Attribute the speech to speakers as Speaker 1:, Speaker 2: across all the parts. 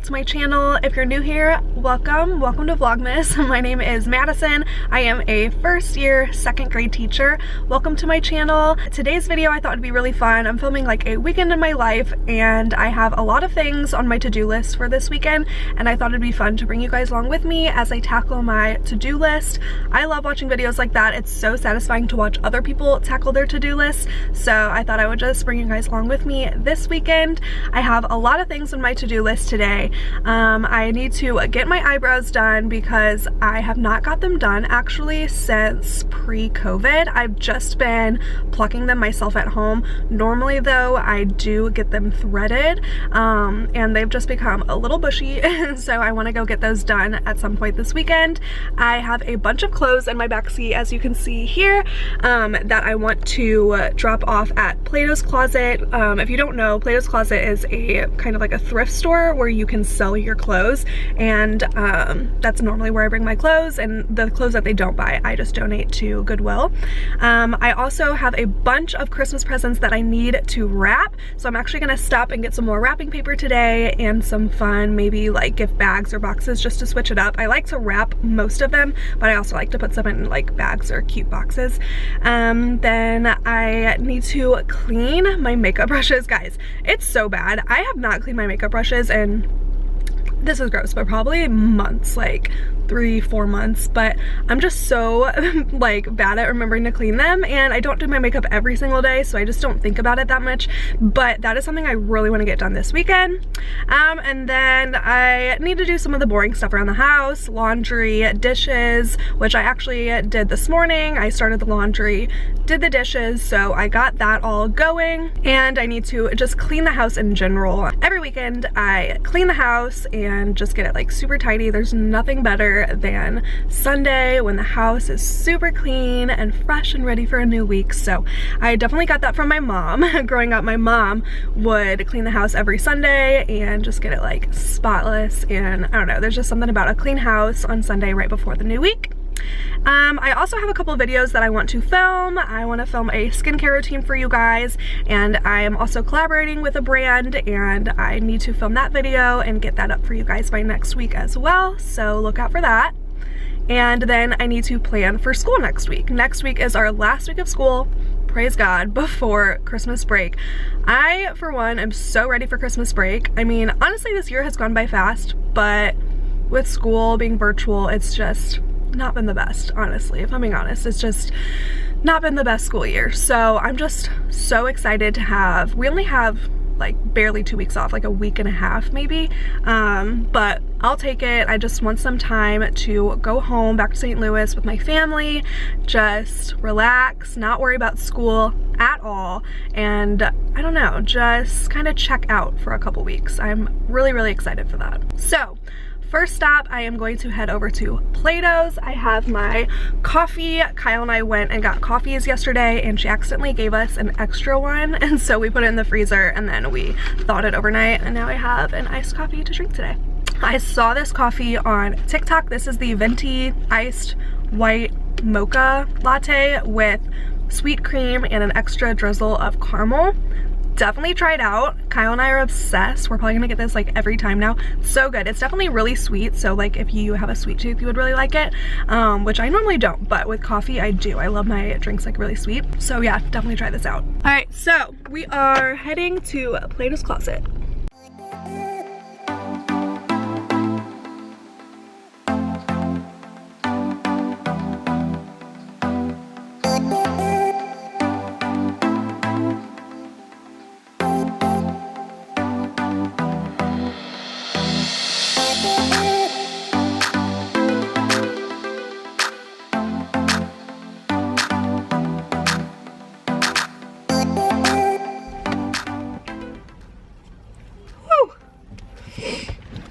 Speaker 1: back to my channel. If you're new here, welcome to Vlogmas. My name is Madison. I am a first year second grade teacher. Welcome to my channel. Today's video I thought would be really fun. I'm filming like a weekend in my life and I have a lot of things on my to-do list for this weekend, and I thought it'd be fun to bring you guys along with me as I tackle my to-do list. I love watching videos like that. It's so satisfying to watch other people tackle their to-do lists, so I thought I would just bring you guys along with me this weekend. I have a lot of things on my to-do list today. I need to get my eyebrows done because I have not got them done actually since pre-COVID. I've just been plucking them myself at home. Normally though, I do get them threaded and they've just become a little bushy so I want to go get those done at some point this weekend. I have a bunch of clothes in my backseat, as you can see here, that I want to drop off at Plato's Closet. If you don't know, Plato's Closet is a kind of like a thrift store where you can sell your clothes, and that's normally where I bring my clothes, and the clothes that they don't buy I just donate to Goodwill. I also have a bunch of Christmas presents that I need to wrap, so I'm actually gonna stop and get some more wrapping paper today and some fun maybe like gift bags or boxes just to switch it up. I like to wrap most of them, but I also like to put some in like bags or cute boxes. Then I need to clean my makeup brushes. Guys, it's so bad. I have not cleaned my makeup brushes in, this is gross, but probably months, like 3-4 months, but I'm just so like bad at remembering to clean them, and I don't do my makeup every single day, so I just don't think about it that much, but that is something I really want to get done this weekend. And then I need to do some of the boring stuff around the house, laundry, dishes, which I actually did this morning. I started the laundry, did the dishes, so I got that all going, and I need to just clean the house in general. Every weekend I clean the house and just get it like super tidy. There's nothing better than Sunday when the house is super clean and fresh and ready for a new week. So I definitely got that from my mom. Growing up, my mom would clean the house every Sunday and just get it like spotless, and I don't know, there's just something about a clean house on Sunday right before the new week. I also have a couple videos that I want to film. I want to film a skincare routine for you guys, and I am also collaborating with a brand, and I need to film that video and get that up for you guys by next week as well, so look out for that. And then I need to plan for school next week. Next week is our last week of school, praise God, before Christmas break. I, for one, am so ready for Christmas break. I mean, honestly, this year has gone by fast, but with school being virtual, it's just not been the best, honestly. If I'm being honest, it's just not been the best school year. So I'm just so excited to have, we only have like barely 2 weeks off, like a week and a half maybe, but I'll take it. I just want some time to go home back to St. Louis with my family, just relax, not worry about school at all, and I don't know, just kind of check out for a couple weeks. I'm really excited for that. So first stop, I am going to head over to Plato's. I have my coffee. Kyle and I went and got coffees yesterday, and she accidentally gave us an extra one, and so we put it in the freezer and then we thawed it overnight, and now I have an iced coffee to drink today. I saw this coffee on TikTok. This is the venti iced white mocha latte with sweet cream and an extra drizzle of caramel. Definitely try it out. Kyle and I are obsessed. We're probably gonna get this like every time now. It's so good. It's definitely really sweet, so like if you have a sweet tooth you would really like it, which I normally don't, but with coffee I do. I love my drinks like really sweet, so yeah, definitely try this out. All right, so we are heading to Plato's Closet.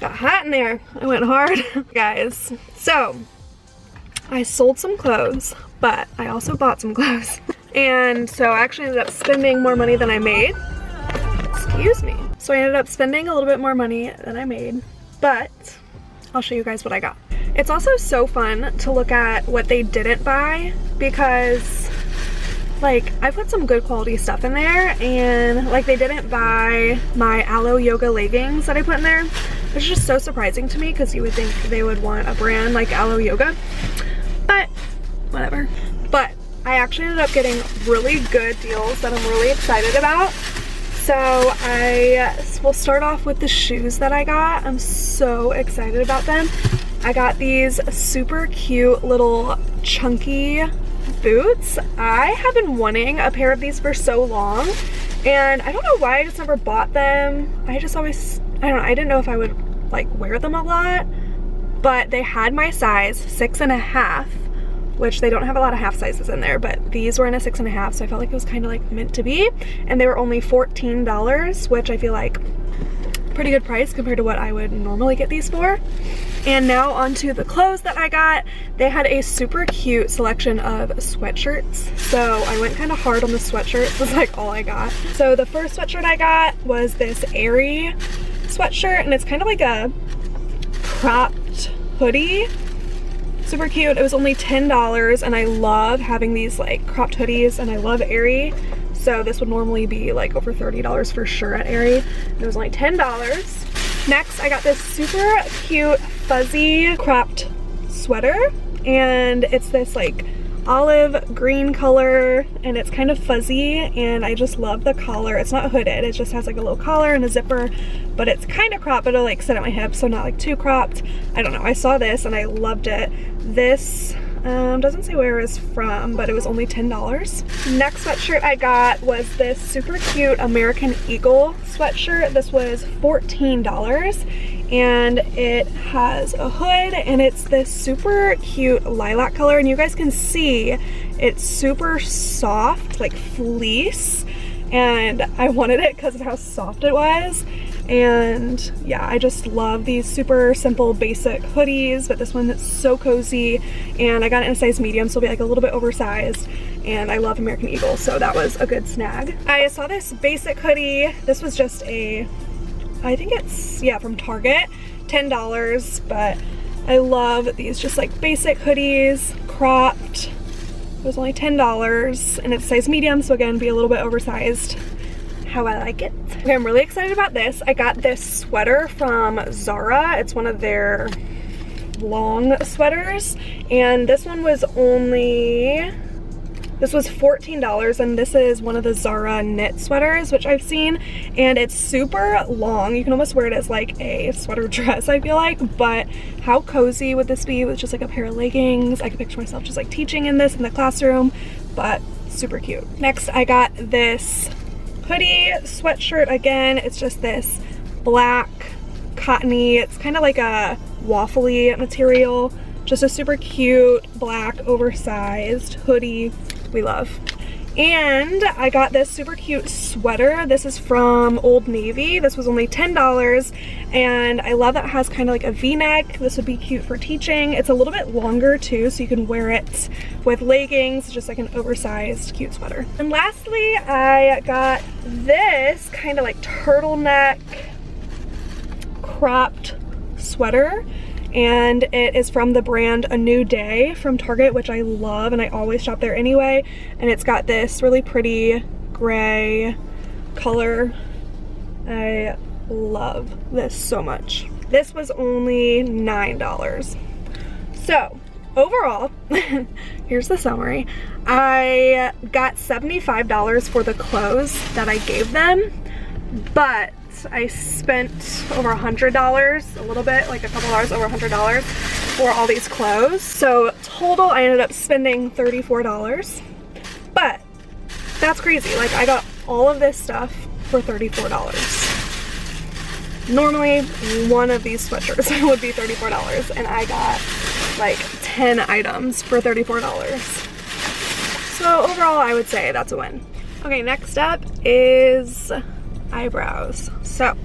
Speaker 1: Got hot in there. I went hard. Guys, so I sold some clothes, but I also bought some clothes. And so I actually ended up spending more money than I made. Excuse me. So I ended up spending a little bit more money than I made, but I'll show you guys what I got. It's also so fun to look at what they didn't buy, because like I put some good quality stuff in there, and like they didn't buy my Aloe Yoga leggings that I put in there, which is just so surprising to me because you would think they would want a brand like Aloe Yoga, but whatever. But I actually ended up getting really good deals that I'm really excited about. So I will start off with the shoes that I got. I'm so excited about them. I got these super cute little chunky boots. I have been wanting a pair of these for so long, and I don't know why I just never bought them. I just always, I don't know, I didn't know if I would like wear them a lot, but they had my size 6.5, which they don't have a lot of half sizes in there, but these were in a 6.5, so I felt like it was kind of like meant to be. And they were only $14, which I feel like pretty good price compared to what I would normally get these for. And now onto the clothes that I got. They had a super cute selection of sweatshirts, so I went kind of hard on the sweatshirts. That's like all I got. So the first sweatshirt I got was this Airy sweatshirt, and it's kind of like a cropped hoodie. Super cute. It was only $10, and I love having these like cropped hoodies, and I love Aerie, so this would normally be like over $30 for sure at Aerie. It was only $10. Next, I got this super cute fuzzy cropped sweater, and it's this like olive green color, and it's kind of fuzzy, and I just love the collar. It's not hooded, it just has like a little collar and a zipper, but it's kind of cropped, but it'll like sit at my hips, so not like too cropped. I don't know, I saw this and I loved it. This doesn't say where it's from, but it was only $10. Next sweatshirt I got was this super cute American Eagle sweatshirt. This was $14, and it has a hood, and it's this super cute lilac color, and you guys can see it's super soft, like fleece, and I wanted it because of how soft it was. And yeah, I just love these super simple basic hoodies, but this one is so cozy, and I got it in a size medium, so it'll be like a little bit oversized, and I love American Eagle, so that was a good snag. I saw this basic hoodie. This was just a, I think it's, yeah, from Target, $10, but I love these just like basic hoodies, cropped. It was only $10, and it's size medium, so again, be a little bit oversized. How I like it. Okay, I'm really excited about this. I got this sweater from Zara. It's one of their long sweaters, and this one was only, this was $14, and this is one of the Zara knit sweaters, which I've seen, and it's super long. You can almost wear it as like a sweater dress, I feel like, but how cozy would this be with just like a pair of leggings? I could picture myself just like teaching in this in the classroom, but super cute. Next, I got this hoodie sweatshirt. Again, it's just this black cottony, it's kind of like a waffly material, just a super cute black oversized hoodie we love. And I got this super cute sweater. This is from Old Navy. This was only $10, and I love that it has kind of like a v-neck. This would be cute for teaching. It's a little bit longer too, so you can wear it with leggings, just like an oversized cute sweater. And lastly, I got this kind of like turtleneck cropped sweater, and it is from the brand A New Day from Target, which I love, and I always shop there anyway. And it's got this really pretty gray color. I love this so much. This was only $9. So overall, here's the summary. I got $75 for the clothes that I gave them, but I spent over $100, a little bit, like a couple hours, over $100 for all these clothes. So total, I ended up spending $34, but that's crazy. Like, I got all of this stuff for $34. Normally, one of these sweatshirts would be $34, and I got like 10 items for $34. So overall, I would say that's a win. Okay, next up is eyebrows. So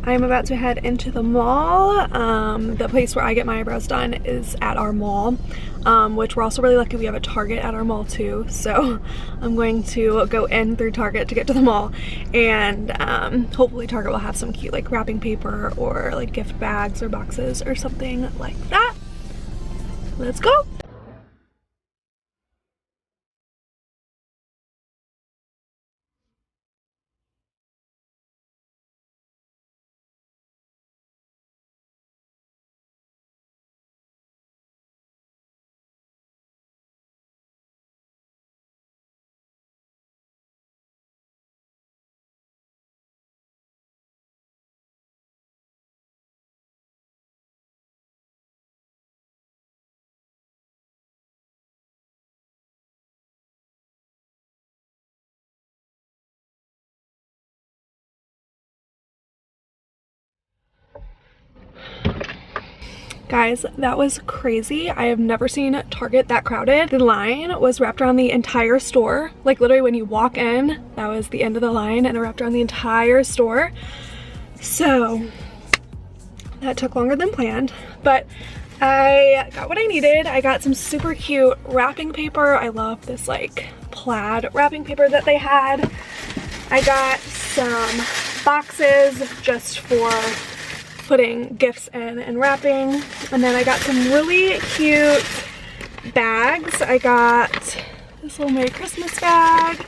Speaker 1: I'm about to head into the mall. The place where I get my eyebrows done is at our mall, which we're also really lucky we have a Target at our mall too. So I'm going to go in through Target to get to the mall, and hopefully Target will have some cute like wrapping paper or like gift bags or boxes or something like that. Let's go. Guys, that was crazy. I have never seen Target that crowded. The line was wrapped around the entire store. Like literally when you walk in, that was the end of the line, and it wrapped around the entire store. So that took longer than planned, but I got what I needed. I got some super cute wrapping paper. I love this like plaid wrapping paper that they had. I got some boxes just for putting gifts in and wrapping. And then I got some really cute bags. I got this little Merry Christmas bag.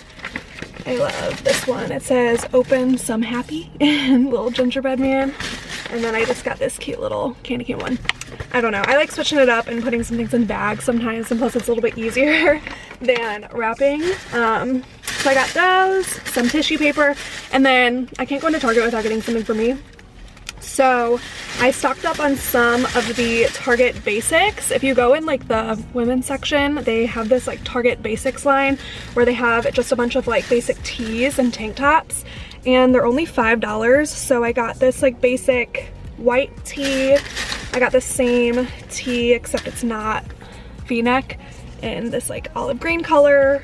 Speaker 1: I love this one. It says open some happy and little gingerbread man. And then I just got this cute little candy cane one. I don't know. I like switching it up and putting some things in bags sometimes, and plus it's a little bit easier than wrapping. So I got those, some tissue paper, and then I can't go into Target without getting something for me. So I stocked up on some of the Target basics. If you go in like the women's section, they have this like Target basics line where they have just a bunch of like basic tees and tank tops, and they're only $5. So I got this like basic white tee. I got the same tee except it's not v-neck, in this like olive green color.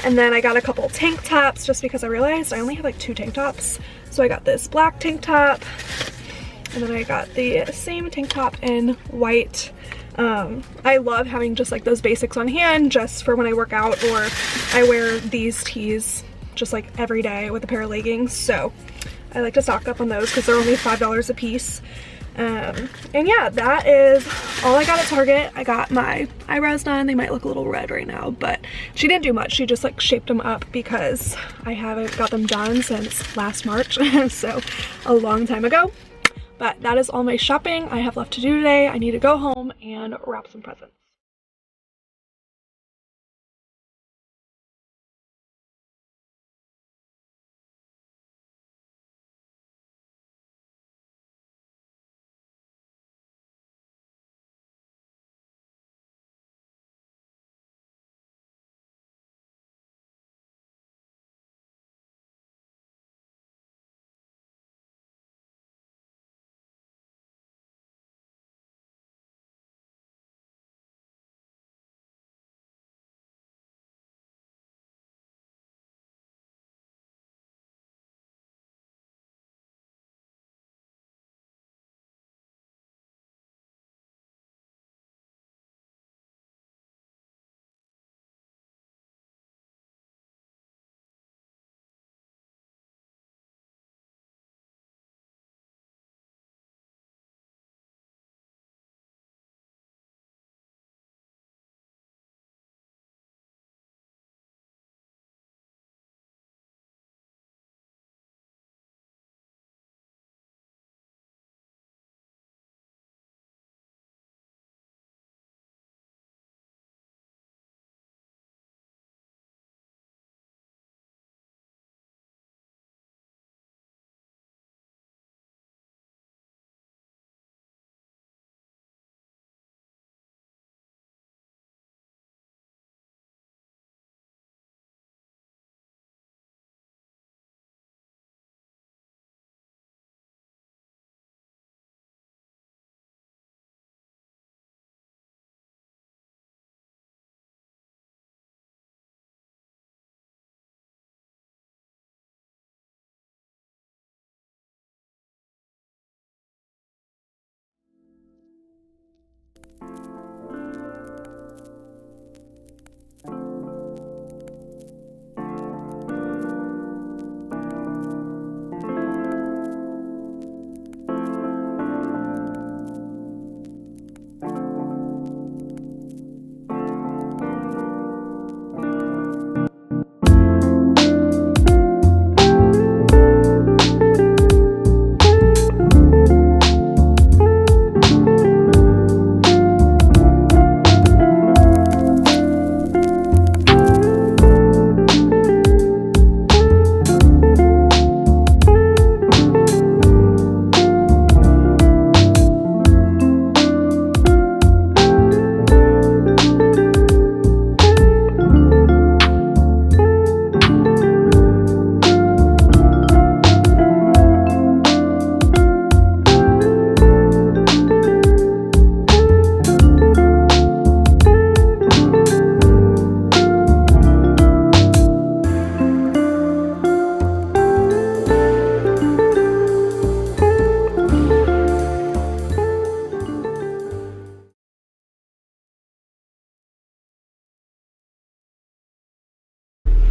Speaker 1: And then I got a couple tank tops just because I realized I only have like 2 tank tops. So I got this black tank top, and then I got the same tank top in white. I love having just like those basics on hand just for when I work out, or I wear these tees just like every day with a pair of leggings. So I like to stock up on those because they're only $5 a piece. And yeah, that is all I got at Target. I got my eyebrows done. They might look a little red right now, but she didn't do much. She just like shaped them up because I haven't got them done since last March, so a long time ago. But that is all my shopping I have left to do today. I need to go home and wrap some presents.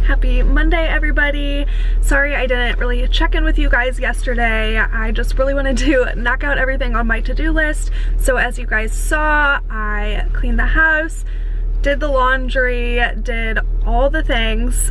Speaker 1: Happy Monday, everybody. Sorry I didn't really check in with you guys yesterday. I just really wanted to knock out everything on my to-do list. So as you guys saw, I cleaned the house, did the laundry, did all the things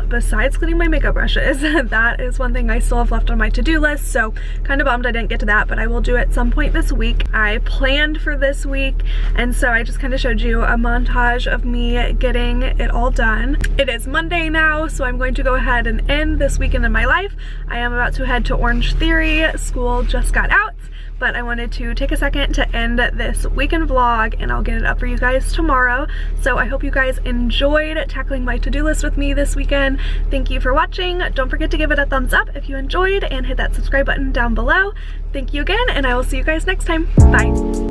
Speaker 1: besides cleaning my makeup brushes. That is one thing I still have left on my to-do list, so kind of bummed I didn't get to that, but I will do it some point this week. I planned for this week, and so I just kind of showed you a montage of me getting it all done. It is Monday now, so I'm going to go ahead and end this weekend in my life. I am about to head to Orange Theory. School just got out, but I wanted to take a second to end this weekend vlog, and I'll get it up for you guys tomorrow. So I hope you guys enjoyed tackling my to-do list with me this weekend. Thank you for watching. Don't forget to give it a thumbs up if you enjoyed, and hit that subscribe button down below. Thank you again, and I will see you guys next time. Bye.